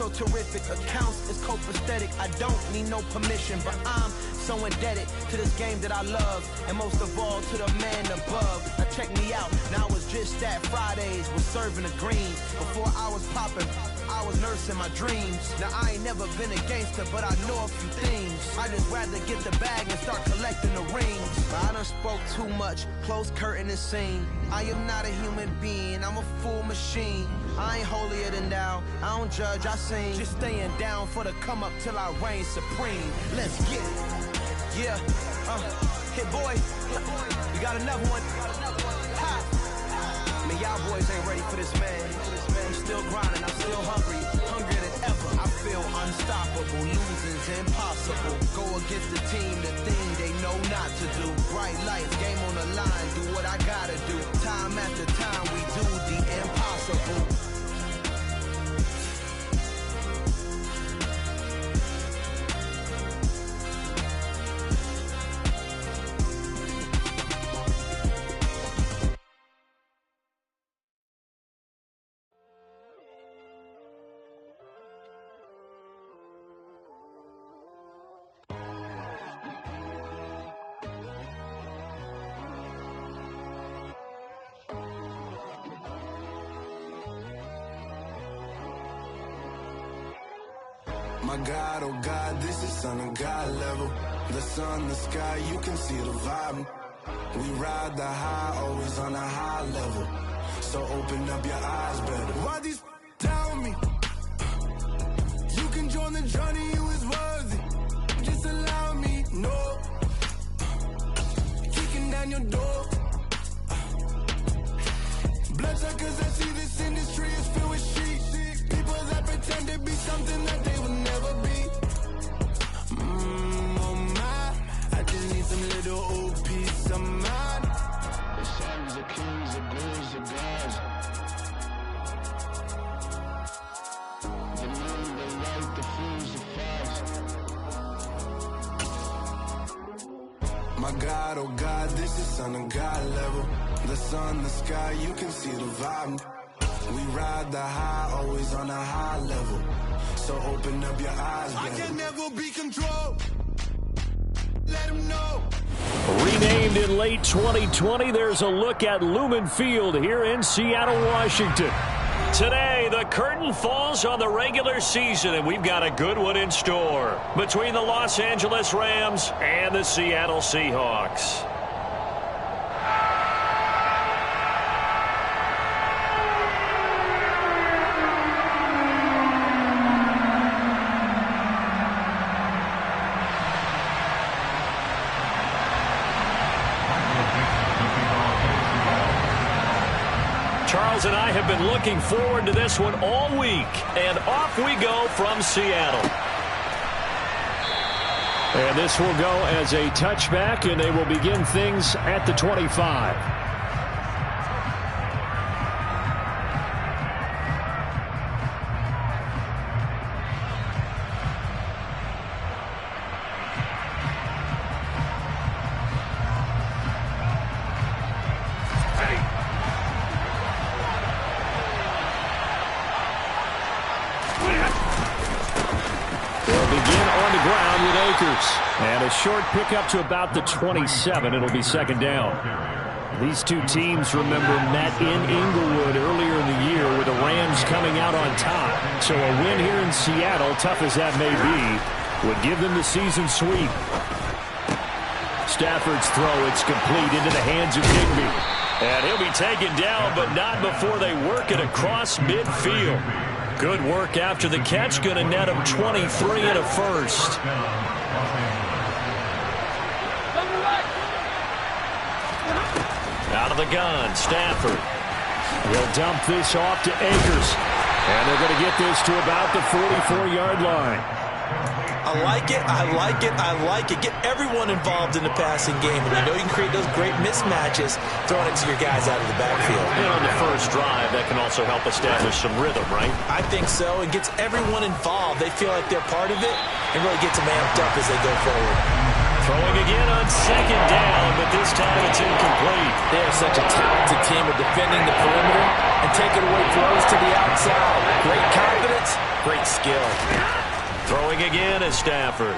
so terrific. Accounts is copacetic. I don't need no permission, but I'm so indebted to this game that I love, and most of all to the man above. Now check me out. Now it's just that Fridays was serving the greens. Before I was popping, I was nursing my dreams. Now I ain't never been a gangster, but I know a few things. I just rather get the bag and start collecting the rings. But I done spoke too much. Close curtain and scene. I am not a human being. I'm a full machine. I ain't holier than thou. I don't judge, I sing. Just staying down for the come up till I reign supreme. Let's get it. Yeah. Hit boy. We got another one. Ha. I mean, y'all boys ain't ready for this, man. I'm still grinding. I'm still hungry. Hungrier than ever. I feel unstoppable. Losing's impossible. Go against the team, the thing they know not to do. Bright lights, game on the line. Do what I gotta do. Time after time, we do the impossible. My God, oh God, this is Son of God level. The sun, the sky, you can see the vibe. We ride the high, always on a high level. So open up your eyes better. Why these tell me? You can join the journey, you is worthy. Just allow me, no. Kicking down your door. Bloodsuckers, I see this industry is filled with sheep. People that pretend to be something that they will never be. Oh my, I just need some little old peace of mind. The sons of kings, the boys of gods. The men, the right, the fools, the fast. My God, oh God, this is Son of God level. The sun, the sky, you can see the vibe. We ride the high, always on a high level. So open up your eyes, baby. I can never be controlled. Let them know. Renamed in late 2020, there's a look at Lumen Field here in Seattle, Washington. Today, the curtain falls on the regular season, and we've got a good one in store between the Los Angeles Rams and the Seattle Seahawks. Charles and I have been looking forward to this one all week, and off we go from Seattle. And this will go as a touchback, and they will begin things at the 25. And a short pickup to about the 27. It'll be second down. These two teams, remember, met in Inglewood earlier in the year with the Rams coming out on top. So a win here in Seattle, tough as that may be, would give them the season sweep. Stafford's throw, it's complete into the hands of Digby. And he'll be taken down, but not before they work it across midfield. Good work after the catch, going to net him 23 and a first. Out of the gun, Stafford. He'll dump this off to Akers. And they're going to get this to about the 44-yard line. I like it, I like it, I like it. Get everyone involved in the passing game. And you know you can create those great mismatches throwing it to your guys out of the backfield. And on the first drive, that can also help establish some rhythm, right? I think so. It gets everyone involved. They feel like they're part of it and really gets them amped up as they go forward. Throwing again on second down, but this time it's incomplete. They are such a talented team at defending the perimeter and taking away throws to the outside. Great confidence, great skill. Throwing again is Stafford.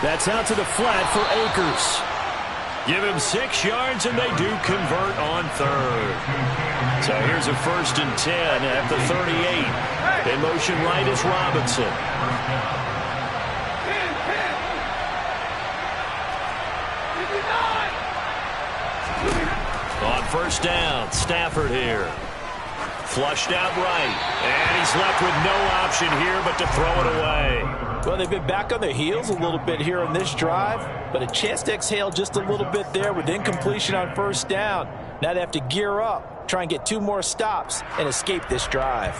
That's out to the flat for Akers. Give him 6 yards, and they do convert on third. So here's a 1st and 10 at the 38. In motion right is Robinson. On 1st down, Stafford here. Flushed out right, and he's left with no option here but to throw it away. Well, they've been back on their heels a little bit here on this drive, but a chance to exhale just a little bit there with incompletion on 1st down. Now they have to gear up, try and get 2 more stops, and escape this drive.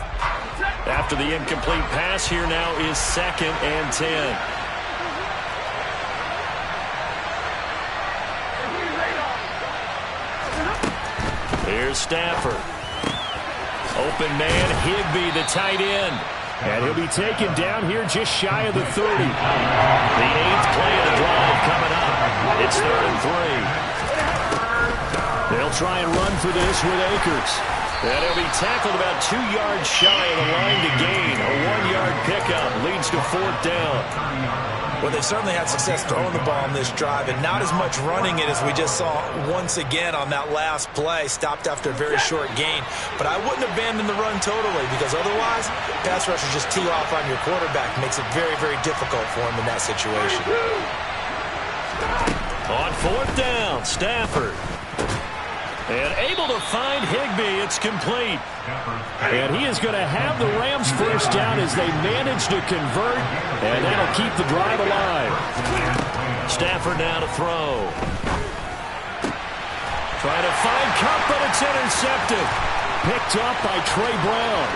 After the incomplete pass, here now is 2nd and 10. Here's Stafford. Open man, Higbee, the tight end. And he'll be taken down here just shy of the 30. The 8th play of the drive coming up. It's 3rd and 3. They'll try and run for this with Akers. And he'll be tackled about 2 yards shy of the line to gain. A 1-yard pickup leads to 4th down. Well, they certainly had success throwing the ball on this drive, and not as much running it as we just saw once again on that last play. Stopped after a very short gain. But I wouldn't abandon the run totally, because otherwise, pass rushers just tee off on your quarterback. Makes it very, very difficult for him in that situation. On 4th down, Stafford. And able to find Higbee. It's complete. And he is going to have the Rams 1st down as they manage to convert. And that'll keep the drive alive. Stafford now to throw. Trying to find Cup, but it's intercepted. Picked up by Trey Brown.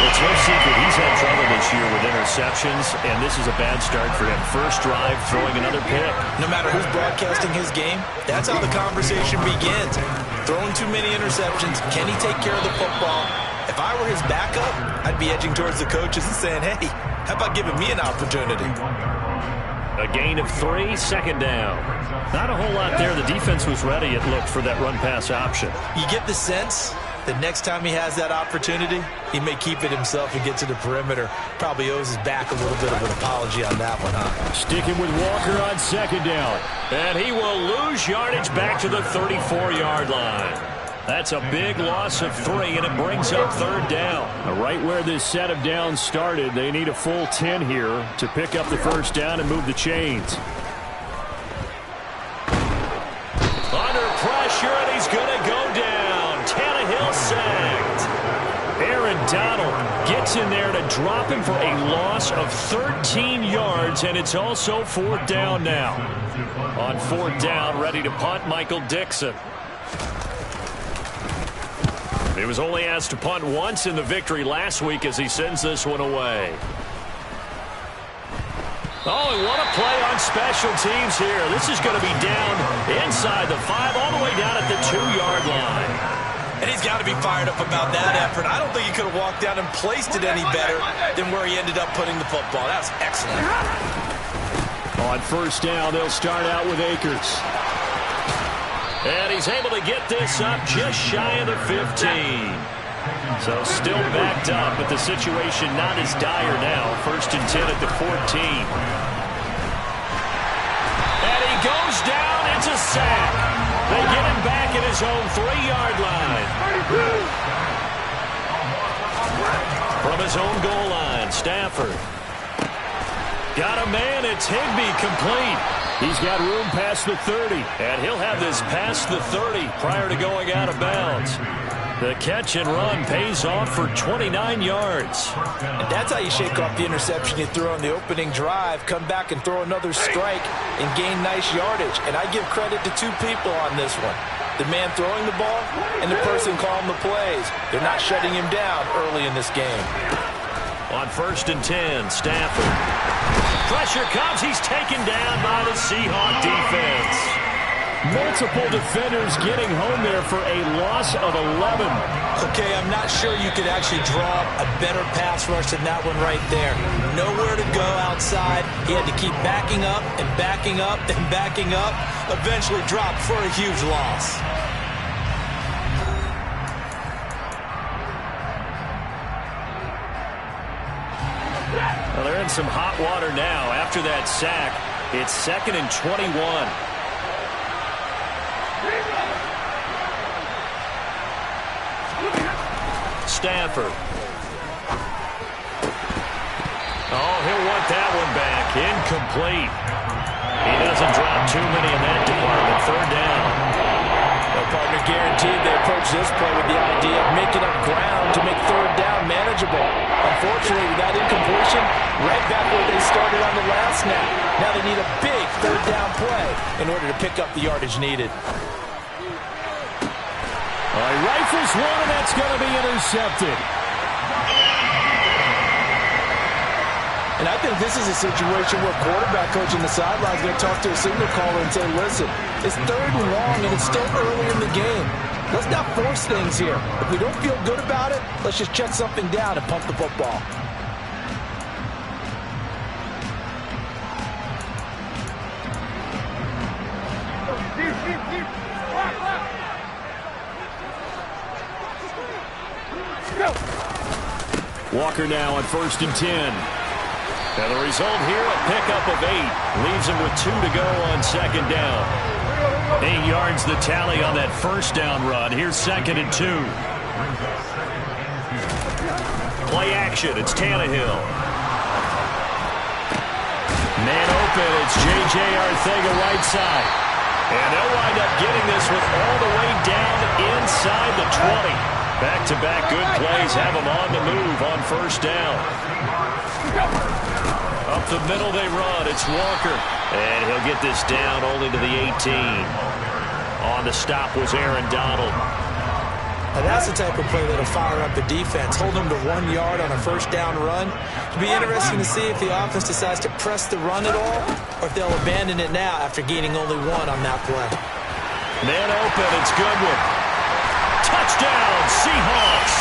It's no secret he's had trouble this year with interceptions, and this is a bad start for him. First drive, throwing another pick. No matter who's broadcasting his game, that's how the conversation begins. Throwing too many interceptions, can he take care of the football? If I were his backup, I'd be edging towards the coaches and saying, hey, how about giving me an opportunity? A gain of 3, 2nd down. Not a whole lot there. The defense was ready, it looked, for that run-pass option. You get the sense that next time he has that opportunity, he may keep it himself and get to the perimeter. Probably owes his back a little bit of an apology on that one, huh? Sticking with Walker on 2nd down. And he will lose yardage back to the 34-yard line. That's a big loss of 3, and it brings up 3rd down. Right where this set of downs started, they need a full 10 here to pick up the 1st down and move the chains. Under pressure, and he's going to go down. Tannehill sacked. Aaron Donald gets in there to drop him for a loss of 13 yards, and it's also 4th down now. On 4th down, ready to punt, Michael Dixon. He was only asked to punt once in the victory last week as he sends this one away. Oh, and what a play on special teams here. This is going to be down inside the 5, all the way down at the 2-yard line. And he's got to be fired up about that effort. I don't think he could have walked down and placed it any better than where he ended up putting the football. That was excellent. On 1st down, they'll start out with Akers. And he's able to get this up just shy of the 15. So still backed up, but the situation not as dire now. 1st and 10 at the 14. And he goes down. It's a sack. They get him back at his own 3-yard line. From his own goal line, Stafford. Got a man. It's Higbee, complete. He's got room past the 30, and he'll have this past the 30 prior to going out of bounds. The catch and run pays off for 29 yards. And that's how you shake off the interception you threw on the opening drive, come back and throw another strike and gain nice yardage. And I give credit to 2 people on this one. The man throwing the ball and the person calling the plays. They're not shutting him down early in this game. On 1st and 10, Stafford. Pressure comes. He's taken down by the Seahawks defense. Multiple defenders getting home there for a loss of 11. Okay, I'm not sure you could actually draw a better pass rush than that one right there. Nowhere to go outside. He had to keep backing up and backing up and backing up. Eventually dropped for a huge loss. Well, they're in some hot water now. After that sack, it's 2nd and 21. Stafford. Oh, he'll want that one back. Incomplete. He doesn't drop too many in that department. 3rd down. Well, partner, guaranteed they approach this play with the idea of making up ground to make 3rd down manageable. Unfortunately, with that incompletion, right back where they started on the last snap. Now they need a big 3rd down play in order to pick up the yardage needed. He rifles one, and that's going to be intercepted. And I think this is a situation where quarterback coach on the sideline is going to talk to a signal caller and say, listen, it's 3rd and long, and it's still early in the game. Let's not force things here. If we don't feel good about it, let's just check something down and pump the football. Walker now on 1st and 10. And the result here, a pickup of 8. Leaves him with 2 to go on 2nd down. 8 yards the tally on that 1st down run. Here's 2nd and 2. Play action. It's Tannehill. Man open. It's J.J. Arcega right side. And they'll wind up getting this with all the way down inside the 20. Back-to-back good plays have them on the move on 1st down. Up the middle they run. It's Walker. And he'll get this down only to the 18. On the stop was Aaron Donald. Now that's the type of play that'll fire up the defense. Hold them to 1 yard on a 1st down run. It'll be interesting to see if the offense decides to press the run at all or if they'll abandon it now after gaining only 1 on that play. Man open. It's Goodwin. Touchdown, Seahawks.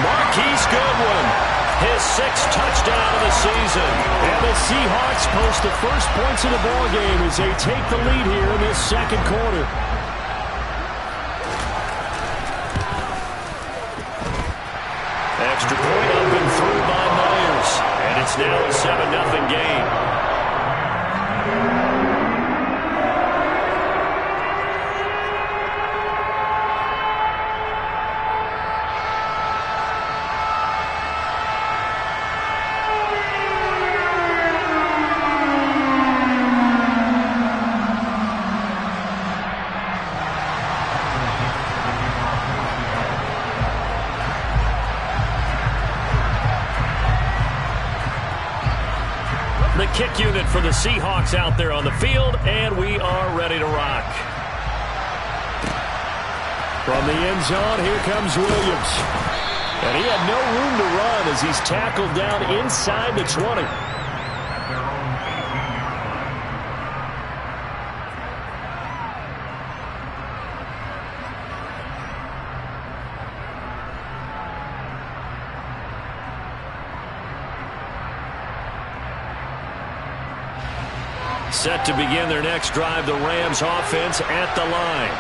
Marquise Goodwin, his 6th touchdown of the season. And the Seahawks post the first points of the ballgame as they take the lead here in this 2nd quarter. Extra point up and through by Myers. And it's now a 7-0 game. The kick unit for the Seahawks out there on the field, and we are ready to rock. From the end zone, here comes Williams. And he had no room to run as he's tackled down inside the 20. Set to begin their next drive, the Rams offense at the line.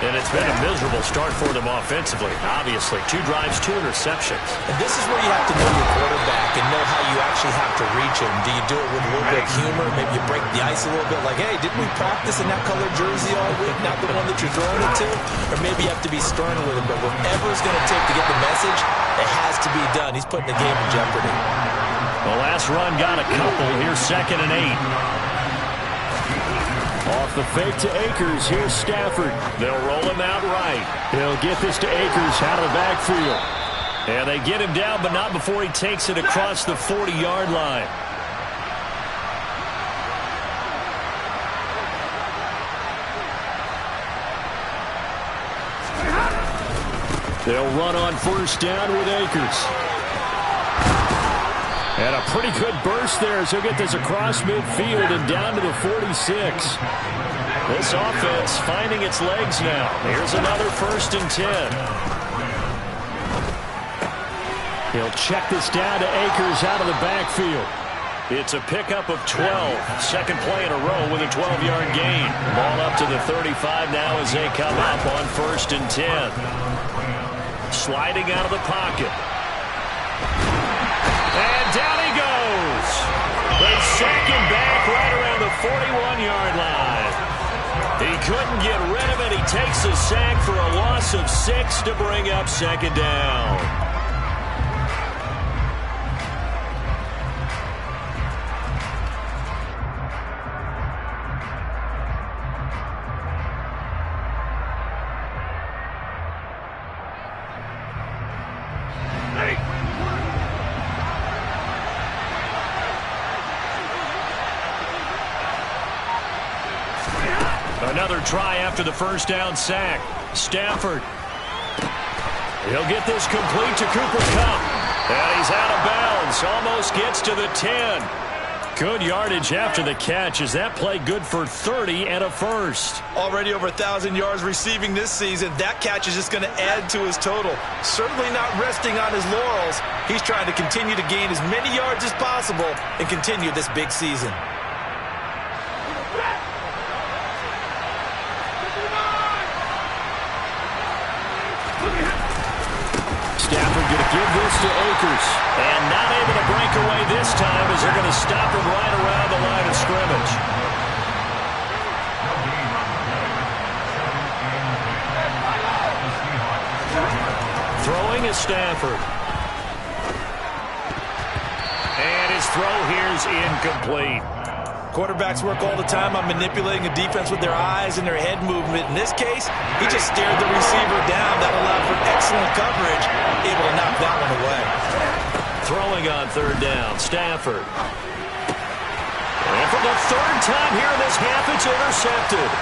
And it's been a miserable start for them offensively, obviously. 2 drives, 2 interceptions. And this is where you have to know your quarterback and know how you actually have to reach him. Do you do it with a little bit of humor? Maybe you break the ice a little bit like, hey, didn't we practice in that colored jersey all week, not the one that you're throwing it to? Or maybe you have to be stern with him. But whatever it's going to take to get the message, it has to be done. He's putting the game in jeopardy. The last run got a couple. Here's 2nd and 8. Off the fake to Akers. Here's Stafford. They'll roll him out right. He'll get this to Akers out of the backfield. And they get him down, but not before he takes it across the 40-yard line. They'll run on 1st down with Akers. And a pretty good burst there as he'll get this across midfield and down to the 46. This offense finding its legs now. Here's another 1st and 10. He'll check this down to Akers out of the backfield. It's a pickup of 12. Second play in a row with a 12-yard gain. Ball up to the 35 now as they come up on 1st and 10. Sliding out of the pocket. And down he goes. They sack him back right around the 41-yard line. He couldn't get rid of it. He takes the sack for a loss of 6 to bring up 2nd down. Another try after the 1st down sack. Stafford. He'll get this complete to Cooper Kupp. And he's out of bounds. Almost gets to the 10. Good yardage after the catch. Is that play good for 30 and a first? Already over 1,000 yards receiving this season. That catch is just going to add to his total. Certainly not resting on his laurels. He's trying to continue to gain as many yards as possible and continue this big season. Stafford going to give this to Akers. And not able to break away this time as they're going to stop him right around the line of scrimmage. Throwing is Stafford. And his throw here's incomplete. Quarterbacks work all the time on manipulating a defense with their eyes and their head movement. In this case, he just stared the receiver down. That allowed for excellent coverage, able to knock that one away. Throwing on 3rd down, Stafford. And for the 3rd time here in this half, it's intercepted.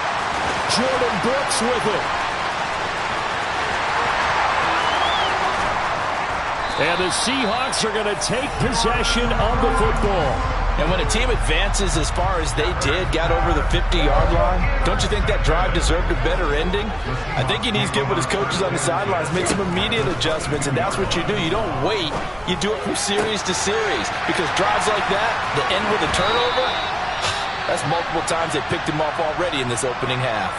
Jordan Brooks with it. And the Seahawks are going to take possession of the football. And when a team advances as far as they did, got over the 50-yard line, don't you think that drive deserved a better ending? I think he needs to get with his coaches on the sidelines, make some immediate adjustments, and that's what you do. You don't wait. You do it from series to series, because drives like that, the end with a turnover, that's multiple times they picked him off already in this opening half.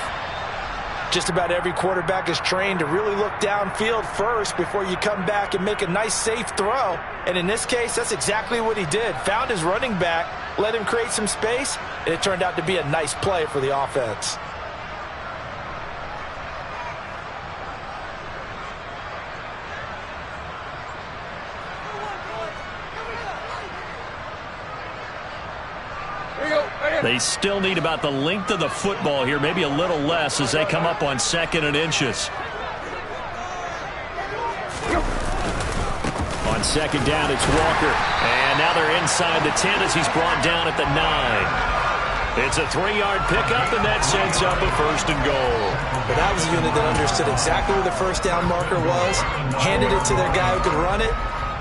Just about every quarterback is trained to really look downfield first before you come back and make a nice, safe throw. And in this case, that's exactly what he did. Found his running back, let him create some space, and it turned out to be a nice play for the offense. They still need about the length of the football here, maybe a little less as they come up on 2nd and inches. On 2nd down, it's Walker. And now they're inside the 10 as he's brought down at the 9. It's a 3-yard pickup, and that sets up a 1st and goal. But that was a unit that understood exactly where the 1st down marker was, handed it to their guy who could run it,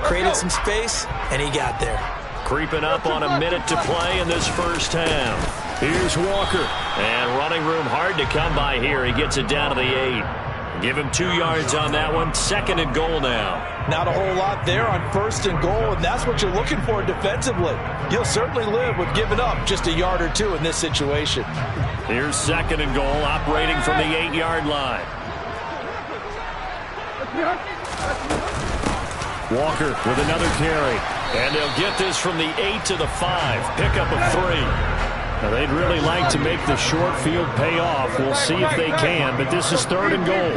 created some space, and he got there. Creeping up on a minute to play in this 1st half. Here's Walker. And running room hard to come by here. He gets it down to the 8. Give him 2 yards on that one. 2nd and goal now. Not a whole lot there on 1st and goal, and that's what you're looking for defensively. You'll certainly live with giving up just a yard or 2 in this situation. Here's 2nd and goal, operating from the 8-yard line. Walker with another carry. And they'll get this from the 8 to the 5. Pickup of 3. Now, they'd really like to make the short field pay off. We'll see if they can, but this is 3rd and goal.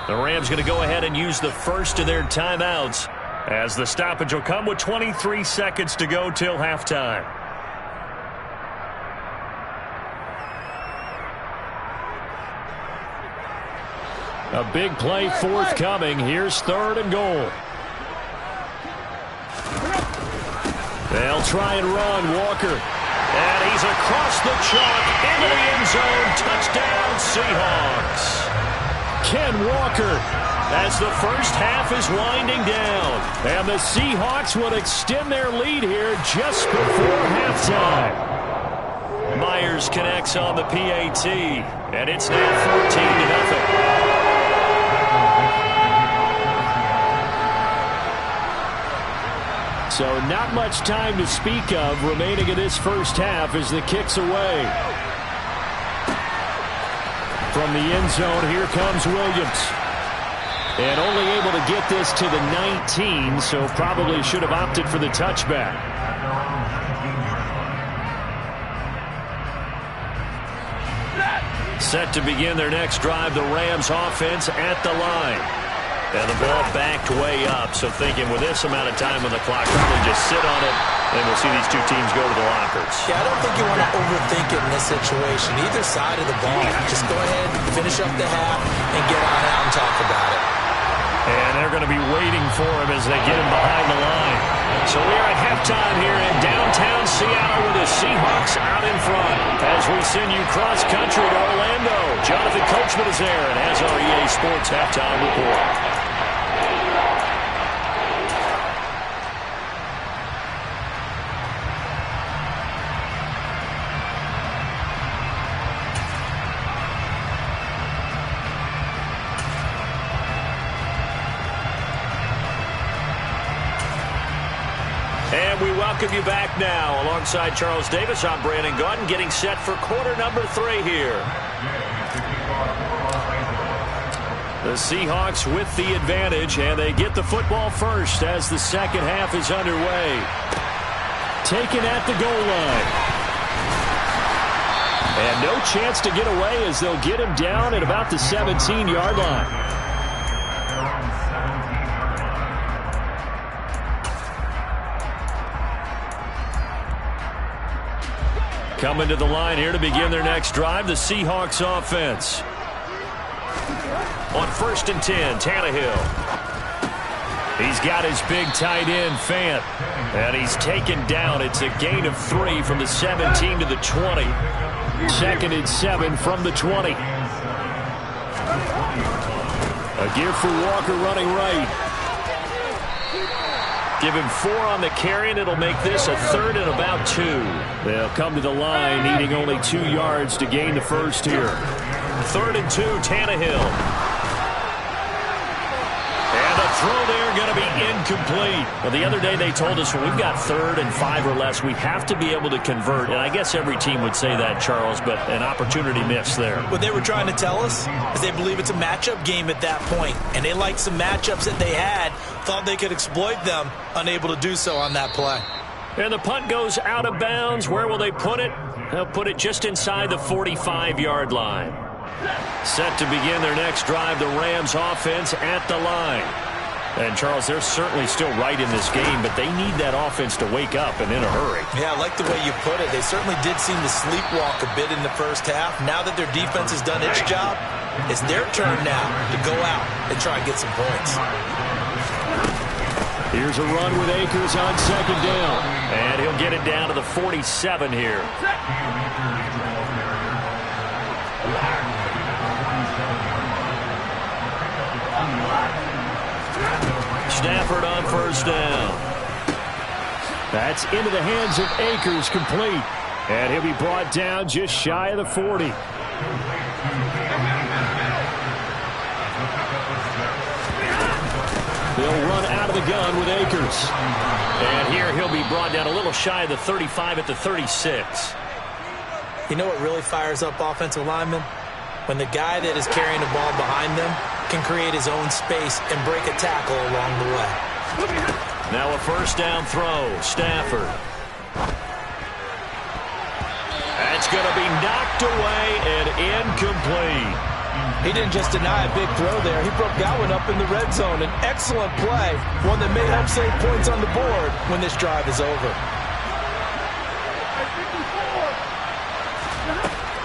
The Rams going to go ahead and use the first of their timeouts as the stoppage will come with 23 seconds to go till halftime. A big play forthcoming. Here's 3rd and goal. They'll try and run. Walker. And he's across the chalk into the end zone. Touchdown, Seahawks. Ken Walker as the first half is winding down. And the Seahawks will extend their lead here just before halftime. Myers connects on the PAT, and it's now 14-0. So not much time to speak of remaining in this first half as the kick's away. From the end zone, here comes Williams. And only able to get this to the 19, so probably should have opted for the touchback. Set to begin their next drive, the Rams offense at the line. And the ball backed way up, so thinking with this amount of time on the clock, probably just sit on it, and we'll see these two teams go to the lockers. Yeah, I don't think you want to overthink it in this situation. Either side of the ball, just go ahead, finish up the half, and get on out and talk about it. And they're going to be waiting for him as they get him behind the line. So we are at halftime here in downtown Seattle with the Seahawks out in front. As we send you cross-country to Orlando, Jonathan Coachman is there and has our EA Sports halftime report. And we welcome you back now. Alongside Charles Davis, I'm Brandon Gaudin, getting set for quarter number 3 here. The Seahawks with the advantage, and they get the football first as the second half is underway. Taken at the goal line. And no chance to get away as they'll get him down at about the 17-yard line. Coming to the line here to begin their next drive, the Seahawks offense. On 1st and 10, Tannehill. He's got his big tight end, Fant. And he's taken down. It's a gain of 3 from the 17 to the 20. 2nd and 7 from the 20. A give for Walker running right. Give him 4 on the carry, and it'll make this a 3rd and about 2. They'll come to the line, needing only 2 yards to gain the first here. 3rd and 2, Tannehill. And a throw there going to be incomplete. Well, the other day they told us when we've got 3rd and 5 or less, we have to be able to convert. And I guess every team would say that, Charles, but an opportunity missed there. What they were trying to tell us is they believe it's a matchup game at that point, and they liked some matchups that they had, thought they could exploit them, unable to do so on that play. And the punt goes out of bounds. Where will they put it? They'll put it just inside the 45-yard line. Set to begin their next drive, the Rams offense at the line. And, Charles, they're certainly still right in this game, but they need that offense to wake up and in a hurry. Yeah, I like the way you put it. They certainly did seem to sleepwalk a bit in the first half. Now that their defense has done its job, it's their turn now to go out and try and get some points. Here's a run with Akers on 2nd down. And he'll get it down to the 47 here. Stafford on 1st down. That's into the hands of Akers, complete. And he'll be brought down just shy of the 40. They'll run out of the gun with Akers. And here he'll be brought down a little shy of the 35 at the 36. You know what really fires up offensive linemen? When the guy that is carrying the ball behind them can create his own space and break a tackle along the way. Now a 1st down throw, Stafford. That's going to be knocked away and incomplete. He didn't just deny a big throw there. He broke that one up in the red zone. An excellent play, one that may help save points on the board when this drive is over.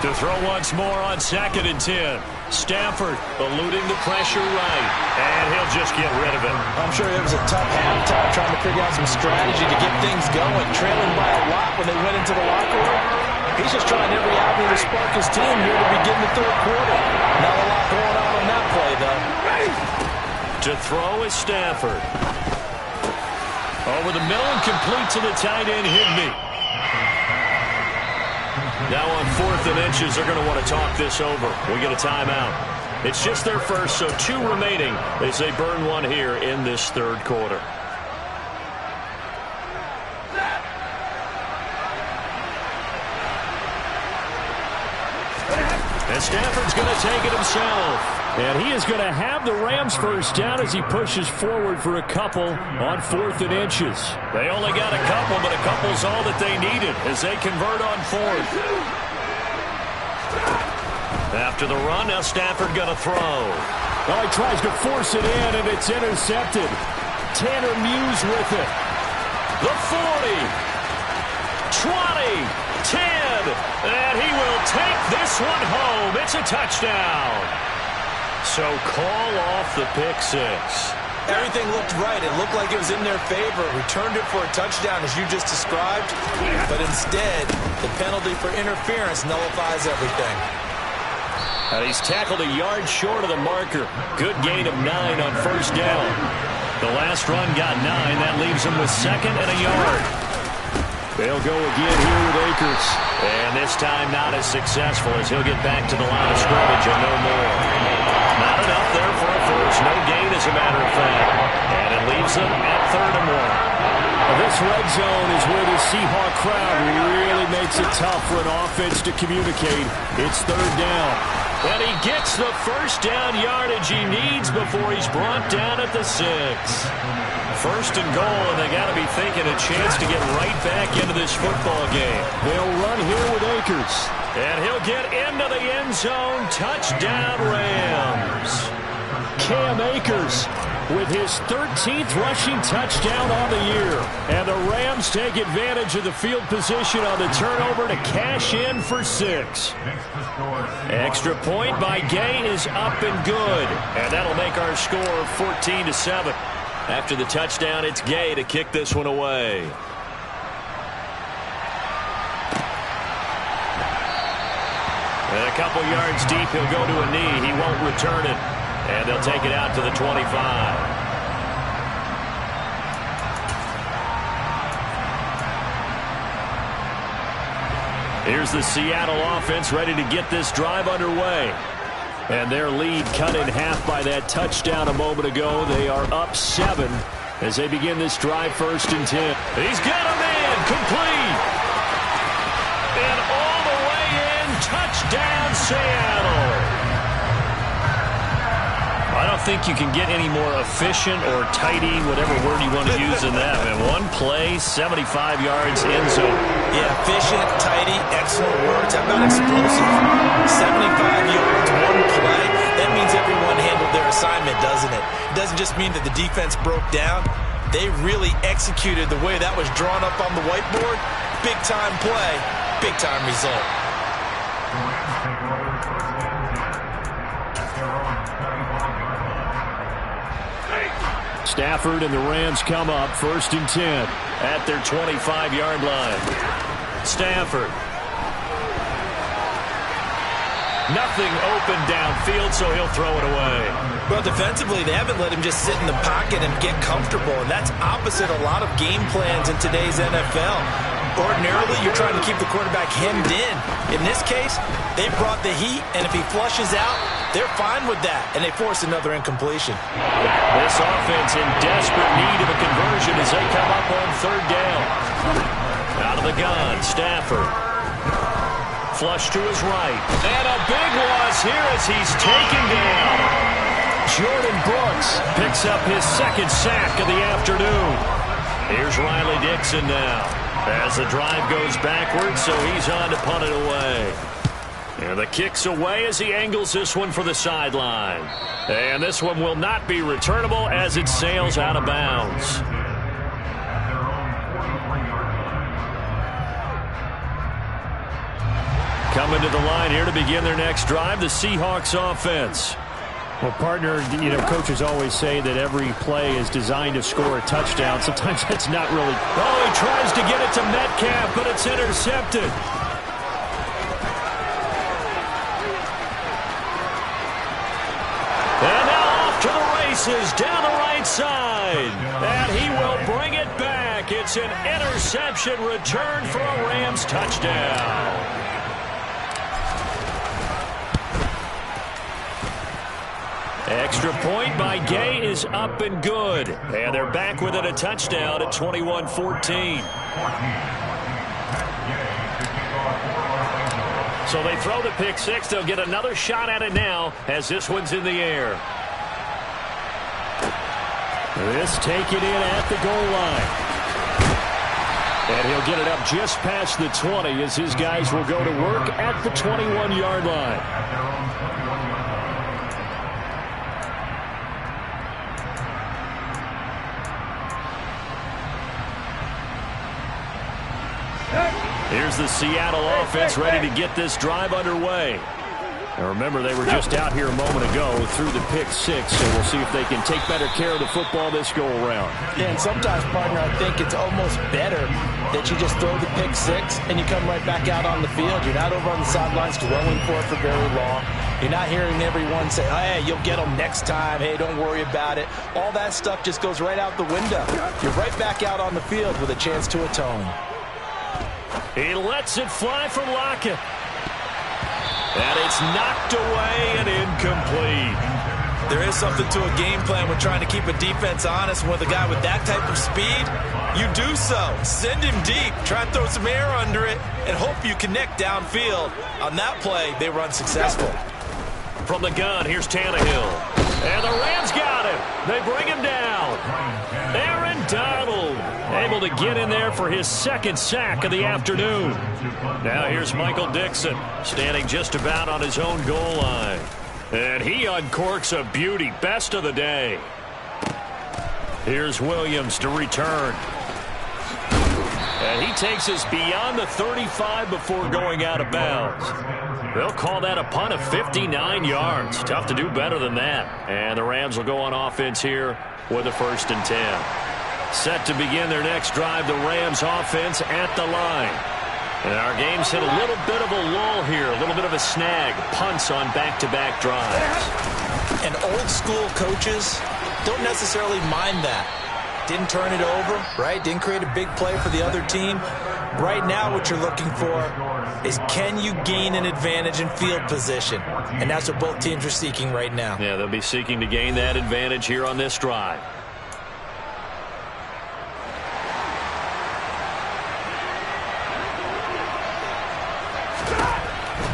To throw once more on 2nd and 10. Stafford eluding the pressure right. And he'll just get rid of it. I'm sure it was a tough halftime trying to figure out some strategy to get things going. Trailing by a lot when they went into the locker room. He's just trying every avenue to spark his team here to begin the 3rd quarter. Not a lot going on that play, though. To throw is Stafford. Over the middle and complete to the tight end, Higbee. Now on 4th and inches, they're going to want to talk this over. We get a timeout. It's just their first, so 2 remaining as they burn one here in this 3rd quarter. And Stafford's going to take it himself. And he is going to have the Rams first down as he pushes forward for a couple on 4th and inches. They only got a couple, but a couple's all that they needed as they convert on 4th. After the run, now Stafford going to throw. Oh, he tries to force it in, and it's intercepted. Tanner Muse with it. The 40. 20. 10. And he will take this one home. It's a touchdown. So call off the pick 6. Everything looked right. It looked like it was in their favor. Returned it for a touchdown, as you just described. But instead, the penalty for interference nullifies everything. And he's tackled a yard short of the marker. Good gain of 9 on 1st down. The last run got 9. That leaves him with 2nd and a yard. They'll go again here with Akers. And this time not as successful as he'll get back to the line of scrimmage and no more. Not enough there for a first. No gain, as a matter of fact. And it leaves them at 3rd and 1. Now this red zone is where the Seahawk crowd really makes it tough for an offense to communicate. It's 3rd down. And he gets the first down yardage he needs before he's brought down at the 6. 1st and goal, and they got to be thinking a chance to get right back into this football game. They'll run here with Akers. And he'll get into the end zone. Touchdown, Rams. Cam Akers with his 13th rushing touchdown on the year. And the Rams take advantage of the field position on the turnover to cash in for 6. Extra point by Gay is up and good. And that'll make our score 14-7. After the touchdown, it's Gay to kick this one away. And a couple yards deep, he'll go to a knee. He won't return it. And they'll take it out to the 25. Here's the Seattle offense ready to get this drive underway. And their lead cut in half by that touchdown a moment ago. They are up 7 as they begin this drive, 1st and 10. He's got a man, complete. And all the way in, touchdown Seattle. I don't think you can get any more efficient or tidy, whatever word you want to use in that. And one play, 75 yards, end zone. Yeah, efficient, tidy, excellent words. How about explosive? 75 yards, one play. That means everyone handled their assignment, doesn't it? It doesn't just mean that the defense broke down. They really executed the way that was drawn up on the whiteboard. Big-time play, big-time result. Stafford and the Rams come up 1st and 10 at their 25-yard line. Stafford. Nothing open downfield, so he'll throw it away. Well, defensively, they haven't let him just sit in the pocket and get comfortable, and that's opposite a lot of game plans in today's NFL. Ordinarily, you're trying to keep the quarterback hemmed in. In this case, they brought the heat, and if he flushes out, they're fine with that, and they force another incompletion. This offense in desperate need of a conversion as they come up on 3rd down. Out of the gun, Stafford. Flush to his right. And a big loss here as he's taken down. Jordan Brooks picks up his 2nd sack of the afternoon. Here's Riley Dixon now as the drive goes backwards, so he's on to punt it away. And the kick's away as he angles this one for the sideline. And this one will not be returnable as it sails out of bounds. Coming to the line here to begin their next drive, the Seahawks offense. Well, partner, coaches always say that every play is designed to score a touchdown. Sometimes that's not really. Oh, he tries to get it to Metcalf, but it's intercepted. And now off to the races down the right side. And he will bring it back. It's an interception return for a Rams touchdown. Extra point by Gay is up and good. And they're back within a touchdown at 21-14. So they throw the pick six. They'll get another shot at it now as this one's in the air. This taken in at the goal line. And he'll get it up just past the 20 as his guys will go to work at the 21-yard line. Here's the Seattle offense ready to get this drive underway. And remember, they were just out here a moment ago through the pick six, so we'll see if they can take better care of the football this go-around. Yeah, and sometimes, partner, I think it's almost better that you just throw the pick six and you come right back out on the field. You're not over on the sidelines dwelling for it for very long. You're not hearing everyone say, hey, you'll get them next time. Hey, don't worry about it. All that stuff just goes right out the window. You're right back out on the field with a chance to atone. He lets it fly from Lockett. And it's knocked away and incomplete. There is something to a game plan when trying to keep a defense honest. With a guy with that type of speed, you do so. Send him deep. Try and throw some air under it and hope you connect downfield. On that play, they were unsuccessful. From the gun, here's Tannehill. And the Rams got him. They bring him down. Aaron Donald able to get in there for his second sack of the afternoon. Now here's Michael Dixon standing just about on his own goal line. And he uncorks a beauty. Best of the day. Here's Williams to return. And he takes us beyond the 35 before going out of bounds. They'll call that a punt of 59 yards. Tough to do better than that. And the Rams will go on offense here with a 1st and 10. Set to begin their next drive, the Rams offense at the line. And our game's hit a little bit of a lull here, a little bit of a snag. Punts on back-to-back drives. And old school coaches don't necessarily mind that. Didn't turn it over, right? Didn't create a big play for the other team. Right now what you're looking for is, can you gain an advantage in field position? And that's what both teams are seeking right now. Yeah, they'll be seeking to gain that advantage here on this drive.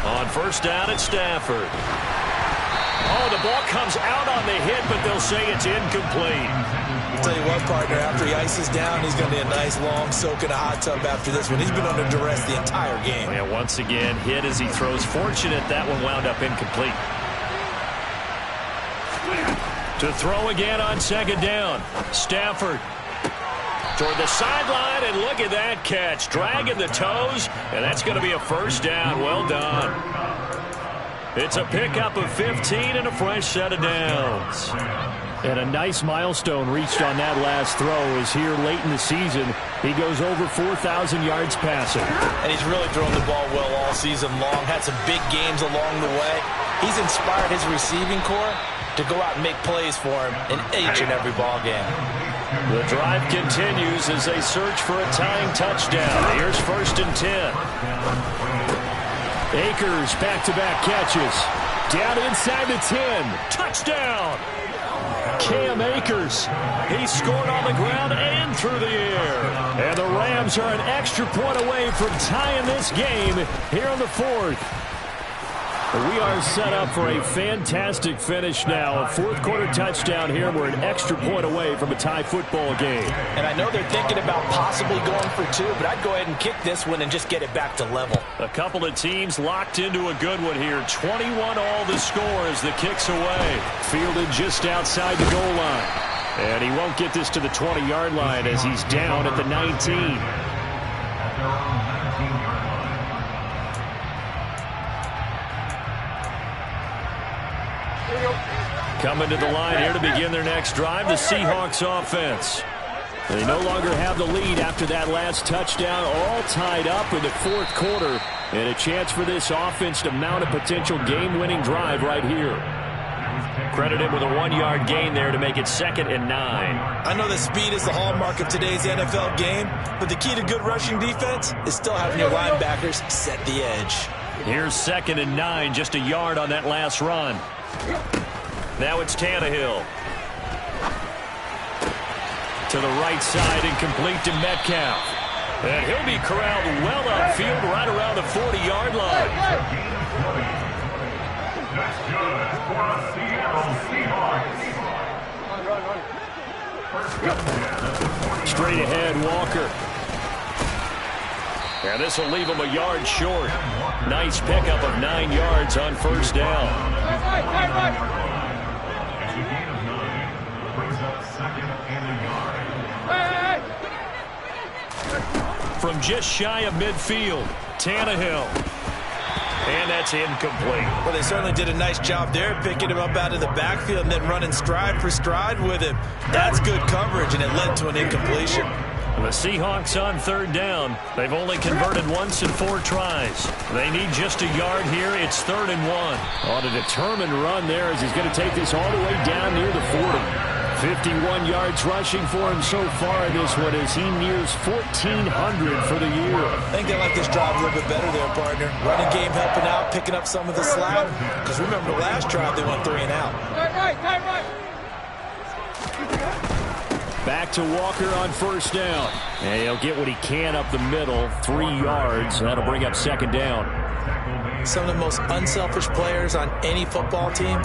On 1st down at Stafford. Oh, the ball comes out on the hit, but they'll say it's incomplete. I'll tell you what, partner, after he ices down, he's going to be a nice long soak in a hot tub after this one. He's been under duress the entire game. Yeah, once again, hit as he throws. Fortunate that one wound up incomplete. To throw again on 2nd down. Stafford toward the sideline, and look at that catch. Dragging the toes, and that's going to be a 1st down. Well done. It's a pickup of 15 and a fresh set of downs. And a nice milestone reached on that last throw is here late in the season. He goes over 4,000 yards passing. And he's really thrown the ball well all season long. Had some big games along the way. He's inspired his receiving corps to go out and make plays for him in each and every ball game. The drive continues as they search for a tying touchdown. Here's 1st and 10. Akers back-to-back catches. Down inside the 10. Touchdown! Cam Akers. He scored on the ground and through the air. And the Rams are an extra point away from tying this game here in the 4th. We are set up for a fantastic finish now. A 4th quarter touchdown here. We're an extra point away from a tie football game. And I know they're thinking about possibly going for 2, but I'd go ahead and kick this one and just get it back to level. A couple of teams locked into a good one here. 21 all the score as the kick's away. Fielded just outside the goal line. And he won't get this to the 20-yard line as he's down at the 19. Coming to the line here to begin their next drive, the Seahawks offense. They no longer have the lead after that last touchdown, all tied up in the 4th quarter, and a chance for this offense to mount a potential game-winning drive right here. Credit him with a 1-yard gain there to make it 2nd and 9. I know that speed is the hallmark of today's NFL game, but the key to good rushing defense is still having your linebackers set the edge. Here's 2nd and 9, just a yard on that last run. Now it's Tannehill. To the right side and complete to Metcalf. And he'll be corralled well upfield right around the 40-yard line. That's good for the Seattle Seahawks. Straight ahead, Walker. And this will leave him a yard short. Nice pickup of 9 yards on first down. From just shy of midfield, Tannehill. And that's incomplete. Well, they certainly did a nice job there, picking him up out of the backfield and then running stride for stride with him. That's good coverage, and it led to an incompletion. The Seahawks on 3rd down. They've only converted once in 4 tries. They need just a yard here. It's 3rd and 1. On a determined run there as he's going to take this all the way down near the 40. 51 yards rushing for him so far in this one as he nears 1,400 for the year. I think they like this drive a little bit better there, partner. Running game helping out, picking up some of the slack. Because remember, the last drive they went 3 and out. Back to Walker on first down. And he'll get what he can up the middle, 3 yards. That'll bring up 2nd down. Some of the most unselfish players on any football team,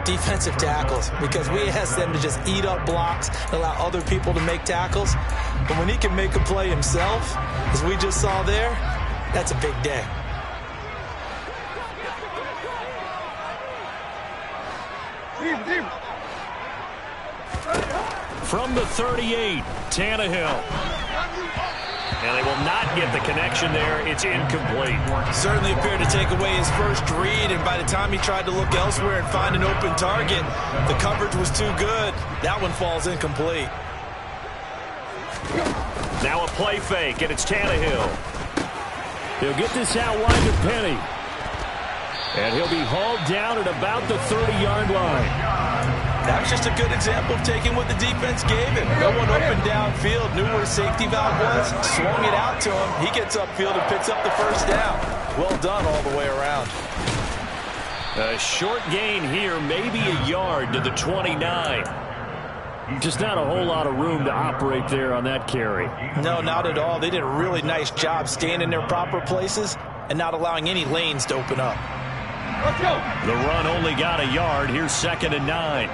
defensive tackles, because we ask them to just eat up blocks and allow other people to make tackles. But when he can make a play himself, as we just saw there, that's a big day. From the 38, Tannehill. And they will not get the connection there. It's incomplete. Certainly appeared to take away his first read, and by the time he tried to look elsewhere and find an open target, the coverage was too good. That one falls incomplete. Now a play fake, and it's Tannehill. He'll get this out wide to Penny. And he'll be hauled down at about the 30-yard line. That was just a good example of taking what the defense gave him. No one open downfield, knew where his safety valve was, swung it out to him. He gets upfield and picks up the first down. Well done all the way around. A short gain here, maybe a yard to the 29. Just not a whole lot of room to operate there on that carry. No, not at all. They did a really nice job staying in their proper places and not allowing any lanes to open up. Let's go. The run only got a yard. Here's 2nd and 9.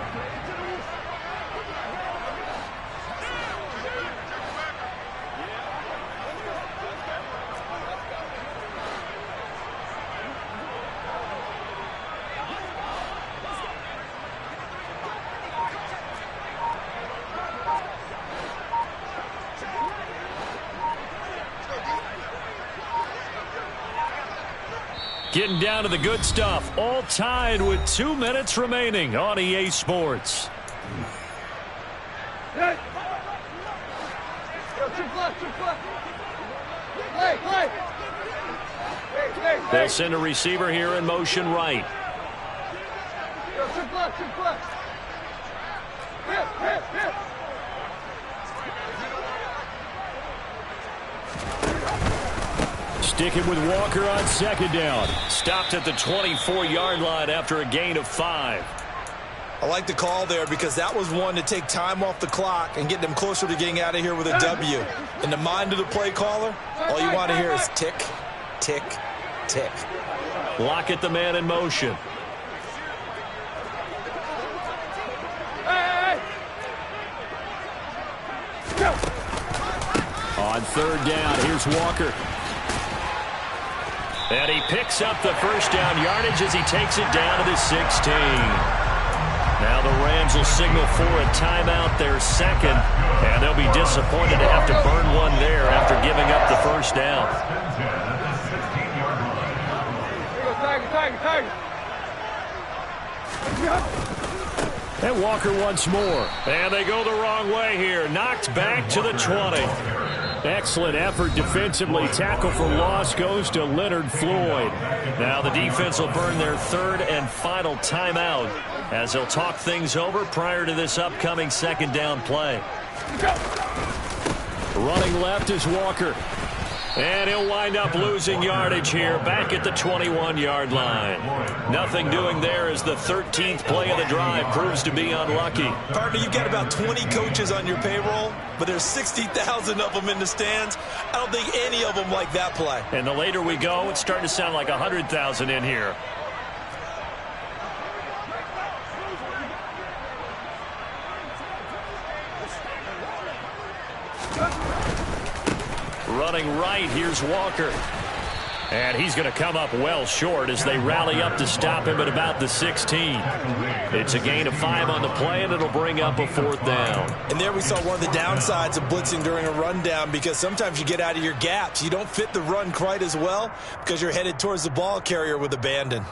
Getting down to the good stuff. All tied with 2 minutes remaining on EA Sports. They'll send a receiver here in motion right. Sticking with Walker on 2nd down. Stopped at the 24-yard line after a gain of 5. I like the call there because that was one to take time off the clock and get them closer to getting out of here with a W. In the mind of the play caller, all you want to hear is tick, tick, tick. Lockett the man in motion. On 3rd down, here's Walker. And he picks up the first down yardage as he takes it down to the 16. Now the Rams will signal for a timeout, their second, and they'll be disappointed to have to burn one there after giving up the first down. And Walker once more. And they go the wrong way here. Knocked back to the 20. Excellent effort defensively. Tackle for loss goes to Leonard Floyd. Now the defense will burn their third and final timeout as they'll talk things over prior to this upcoming second down play. Running left is Walker. And he'll wind up losing yardage here back at the 21-yard line. Nothing doing there as the 13th play of the drive proves to be unlucky. Partner, you've got about 20 coaches on your payroll, but there's 60,000 of them in the stands. I don't think any of them like that play. And the later we go, it's starting to sound like 100,000 in here. Running right, here's Walker. And he's going to come up well short as they rally up to stop him at about the 16. It's a gain of 5 on the play, and it'll bring up a 4th down. And there we saw one of the downsides of blitzing during a rundown, because sometimes you get out of your gaps. You don't fit the run quite as well because you're headed towards the ball carrier with abandon.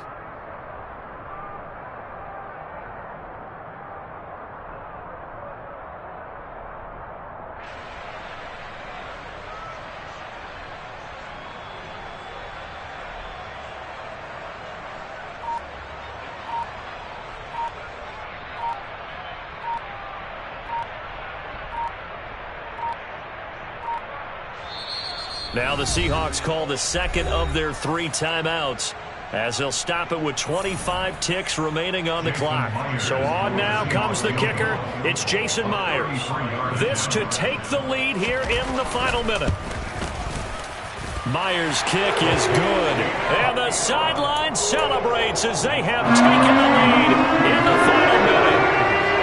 Now the Seahawks call the second of their 3 timeouts as they'll stop it with 25 ticks remaining on the clock. So on now comes the kicker. It's Jason Myers. This to take the lead here in the final minute. Myers' kick is good. And the sideline celebrates as they have taken the lead in the final minute.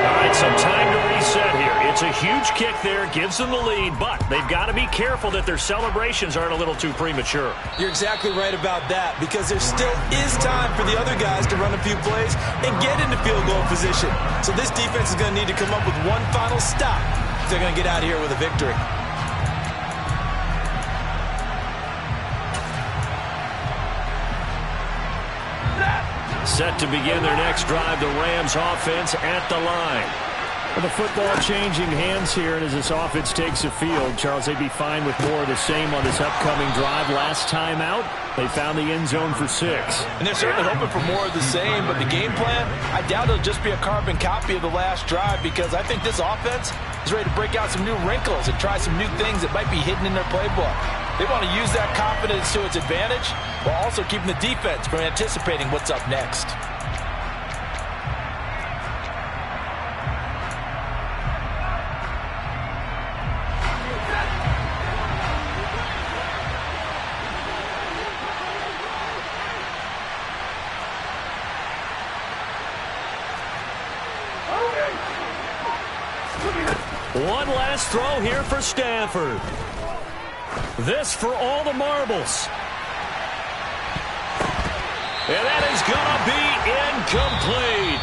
All right, some time to reset here. It's a huge kick there, gives them the lead, but they've got to be careful that their celebrations aren't a little too premature. You're exactly right about that, because there still is time for the other guys to run a few plays and get into field goal position. So this defense is going to need to come up with one final stop if they're going to get out of here with a victory. Set to begin their next drive, the Rams offense at the line. Well, the football changing hands here, and as this offense takes the field, Charles, they'd be fine with more of the same on this upcoming drive. Last time out, they found the end zone for 6. And they're certainly hoping for more of the same, but the game plan, I doubt it'll just be a carbon copy of the last drive, because I think this offense is ready to break out some new wrinkles and try some new things that might be hidden in their playbook. They want to use that confidence to its advantage while also keeping the defense from anticipating what's up next. One last throw here for Stafford. This for all the marbles. And that is going to be incomplete.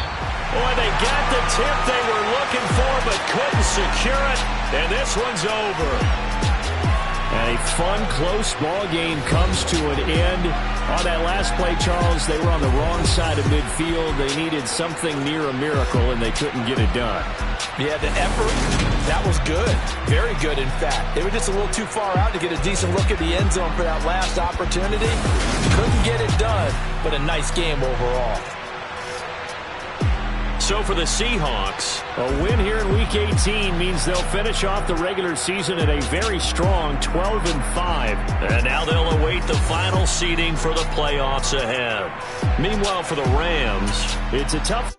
Boy, they got the tip they were looking for but couldn't secure it. And this one's over. And a fun, close ball game comes to an end. On that last play, Charles, they were on the wrong side of midfield. They needed something near a miracle, and they couldn't get it done. Yeah, the effort, that was good. Very good, in fact. They were just a little too far out to get a decent look at the end zone for that last opportunity. Couldn't get it done, but a nice game overall. So for the Seahawks, a win here in Week 18 means they'll finish off the regular season at a very strong 12-5. And now they'll await the final seeding for the playoffs ahead. Meanwhile, for the Rams, it's a tough